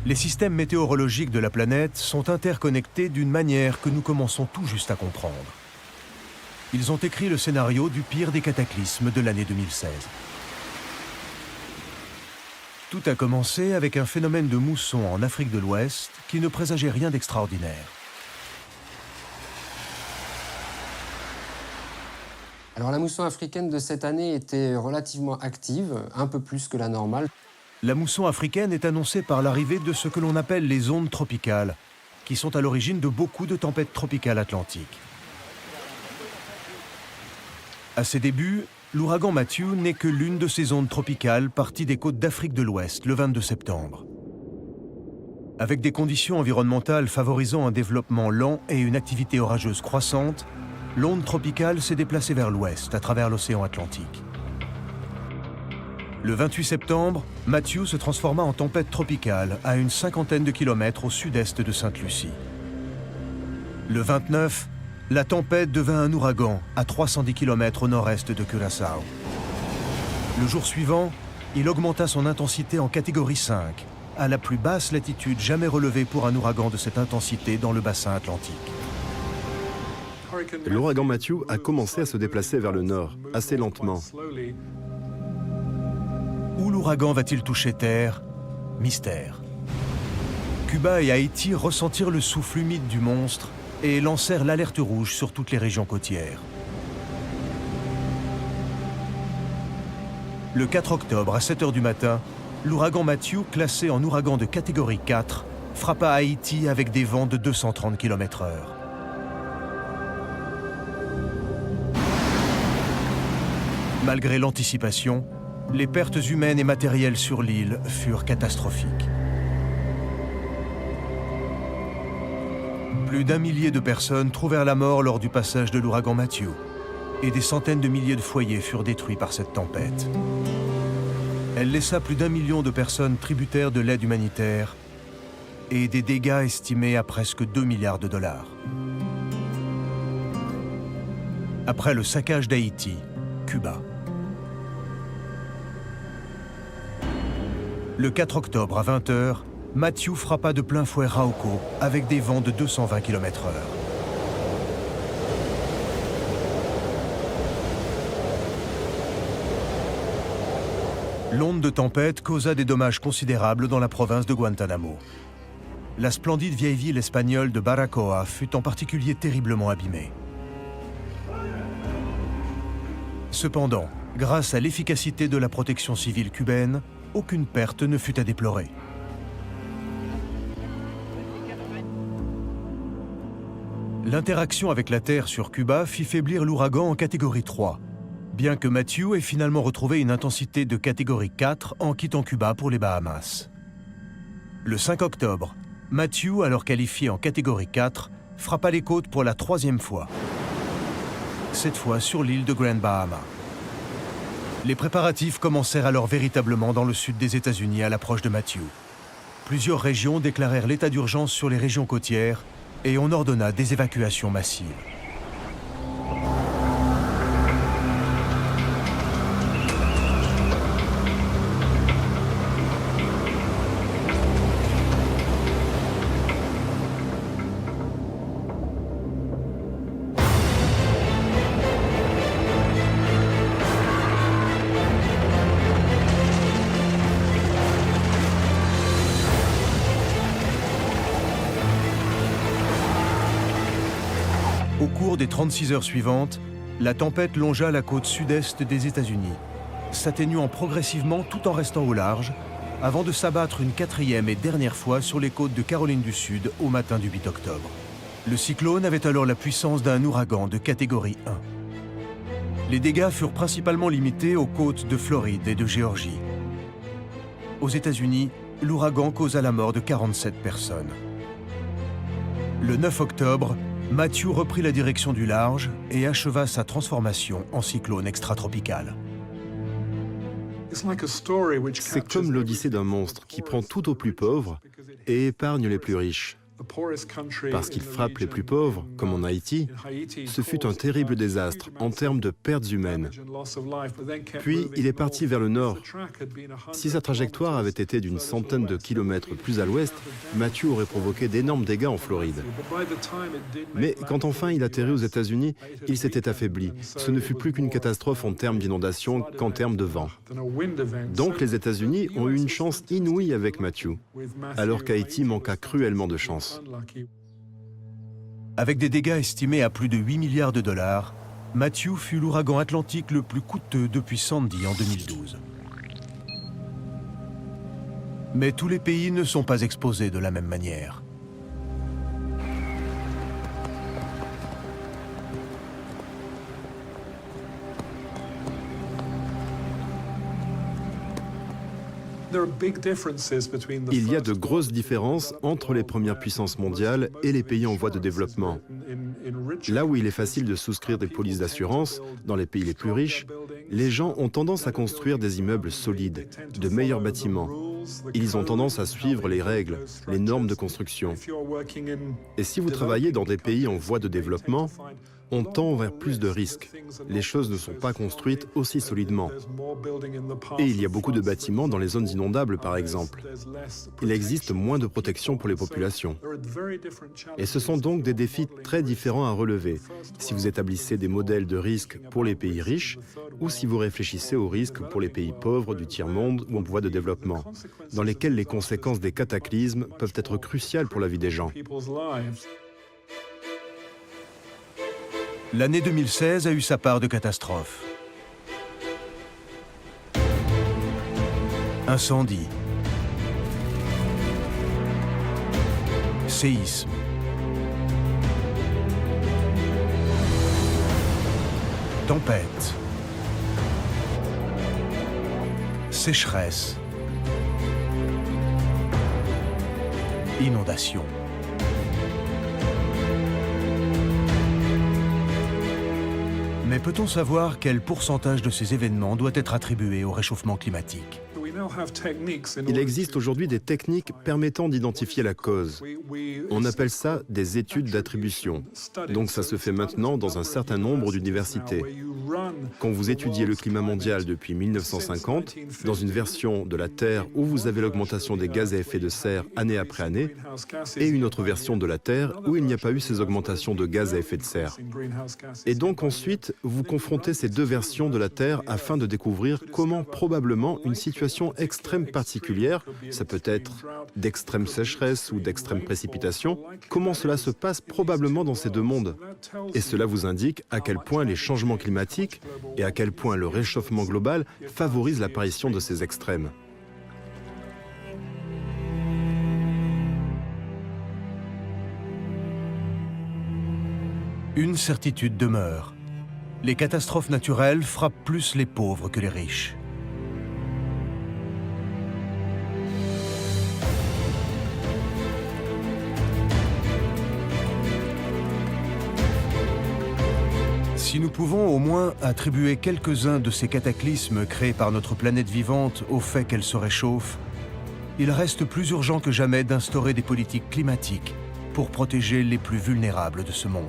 Les systèmes météorologiques de la planète sont interconnectés d'une manière que nous commençons tout juste à comprendre. Ils ont écrit le scénario du pire des cataclysmes de l'année 2016. Tout a commencé avec un phénomène de mousson en Afrique de l'Ouest qui ne présageait rien d'extraordinaire. Alors la mousson africaine de cette année était relativement active, un peu plus que la normale. La mousson africaine est annoncée par l'arrivée de ce que l'on appelle les ondes tropicales, qui sont à l'origine de beaucoup de tempêtes tropicales atlantiques. À ses débuts, l'ouragan Matthew n'est que l'une de ces ondes tropicales parties des côtes d'Afrique de l'Ouest le 22 septembre. Avec des conditions environnementales favorisant un développement lent et une activité orageuse croissante, l'onde tropicale s'est déplacée vers l'ouest, à travers l'océan Atlantique. Le 28 septembre, Matthew se transforma en tempête tropicale à une cinquantaine de kilomètres au sud-est de Sainte-Lucie. Le 29, la tempête devint un ouragan à 310 km au nord-est de Curaçao. Le jour suivant, il augmenta son intensité en catégorie 5, à la plus basse latitude jamais relevée pour un ouragan de cette intensité dans le bassin atlantique. L'ouragan Matthew a commencé à se déplacer vers le nord, assez lentement. Où l'ouragan va-t-il toucher terre? Mystère. Cuba et Haïti ressentirent le souffle humide du monstre et lancèrent l'alerte rouge sur toutes les régions côtières. Le 4 octobre, à 7 h du matin, l'ouragan Matthew, classé en ouragan de catégorie 4, frappa Haïti avec des vents de 230 km/h. Malgré l'anticipation, les pertes humaines et matérielles sur l'île furent catastrophiques. Plus d'1 millier de personnes trouvèrent la mort lors du passage de l'ouragan Matthew, et des centaines de milliers de foyers furent détruits par cette tempête. Elle laissa plus d'1 million de personnes tributaires de l'aide humanitaire et des dégâts estimés à presque 2 milliards de dollars. Après le saccage d'Haïti, Cuba. Le 4 octobre à 20 h, Matthew frappa de plein fouet Rauco avec des vents de 220 km/h. L'onde de tempête causa des dommages considérables dans la province de Guantanamo. La splendide vieille ville espagnole de Baracoa fut en particulier terriblement abîmée. Cependant, grâce à l'efficacité de la protection civile cubaine, aucune perte ne fut à déplorer. L'interaction avec la Terre sur Cuba fit faiblir l'ouragan en catégorie 3, bien que Matthew ait finalement retrouvé une intensité de catégorie 4 en quittant Cuba pour les Bahamas. Le 5 octobre, Matthew, alors qualifié en catégorie 4, frappa les côtes pour la 3e fois, cette fois sur l'île de Grand Bahama. Les préparatifs commencèrent alors véritablement dans le sud des États-Unis à l'approche de Matthew. Plusieurs régions déclarèrent l'état d'urgence sur les régions côtières et on ordonna des évacuations massives. Au cours des 36 heures suivantes, la tempête longea la côte sud-est des États-Unis, s'atténuant progressivement tout en restant au large, avant de s'abattre une 4e et dernière fois sur les côtes de Caroline du Sud au matin du 8 octobre. Le cyclone avait alors la puissance d'un ouragan de catégorie 1. Les dégâts furent principalement limités aux côtes de Floride et de Géorgie. Aux États-Unis, l'ouragan causa la mort de 47 personnes. Le 9 octobre, Matthew reprit la direction du large et acheva sa transformation en cyclone extratropical. C'est comme l'odyssée d'un monstre qui prend tout aux plus pauvres et épargne les plus riches. Parce qu'il frappe les plus pauvres, comme en Haïti, ce fut un terrible désastre en termes de pertes humaines. Puis, il est parti vers le nord. Si sa trajectoire avait été d'une centaine de kilomètres plus à l'ouest, Matthew aurait provoqué d'énormes dégâts en Floride. Mais quand enfin il atterrit aux États-Unis, il s'était affaibli. Ce ne fut plus qu'une catastrophe en termes d'inondation qu'en termes de vent. Donc les États-Unis ont eu une chance inouïe avec Matthew, alors qu'Haïti manqua cruellement de chance. Avec des dégâts estimés à plus de 8 milliards de dollars, Matthew fut l'ouragan atlantique le plus coûteux depuis Sandy en 2012. Mais tous les pays ne sont pas exposés de la même manière. Il y a de grosses différences entre les premières puissances mondiales et les pays en voie de développement. Là où il est facile de souscrire des polices d'assurance, dans les pays les plus riches, les gens ont tendance à construire des immeubles solides, de meilleurs bâtiments. Ils ont tendance à suivre les règles, les normes de construction. Et si vous travaillez dans des pays en voie de développement, on tend vers plus de risques. Les choses ne sont pas construites aussi solidement. Et il y a beaucoup de bâtiments dans les zones inondables, par exemple. Il existe moins de protection pour les populations. Et ce sont donc des défis très différents à relever, si vous établissez des modèles de risque pour les pays riches ou si vous réfléchissez aux risques pour les pays pauvres du tiers-monde ou en voie de développement, dans lesquels les conséquences des cataclysmes peuvent être cruciales pour la vie des gens. L'année 2016 a eu sa part de catastrophes. Incendie, séisme, tempête, sécheresse, inondation. Mais peut-on savoir quel pourcentage de ces événements doit être attribué au réchauffement climatique ? Il existe aujourd'hui des techniques permettant d'identifier la cause. On appelle ça des études d'attribution. Donc ça se fait maintenant dans un certain nombre d'universités. Quand vous étudiez le climat mondial depuis 1950, dans une version de la Terre où vous avez l'augmentation des gaz à effet de serre année après année, et une autre version de la Terre où il n'y a pas eu ces augmentations de gaz à effet de serre. Et donc ensuite, vous confrontez ces deux versions de la Terre afin de découvrir comment probablement une situation extrême particulière, ça peut être d'extrême sécheresse ou d'extrême précipitation, comment cela se passe probablement dans ces deux mondes. Et cela vous indique à quel point les changements climatiques et à quel point le réchauffement global favorise l'apparition de ces extrêmes. Une certitude demeure. Les catastrophes naturelles frappent plus les pauvres que les riches. Si nous pouvons au moins attribuer quelques-uns de ces cataclysmes créés par notre planète vivante au fait qu'elle se réchauffe, il reste plus urgent que jamais d'instaurer des politiques climatiques pour protéger les plus vulnérables de ce monde.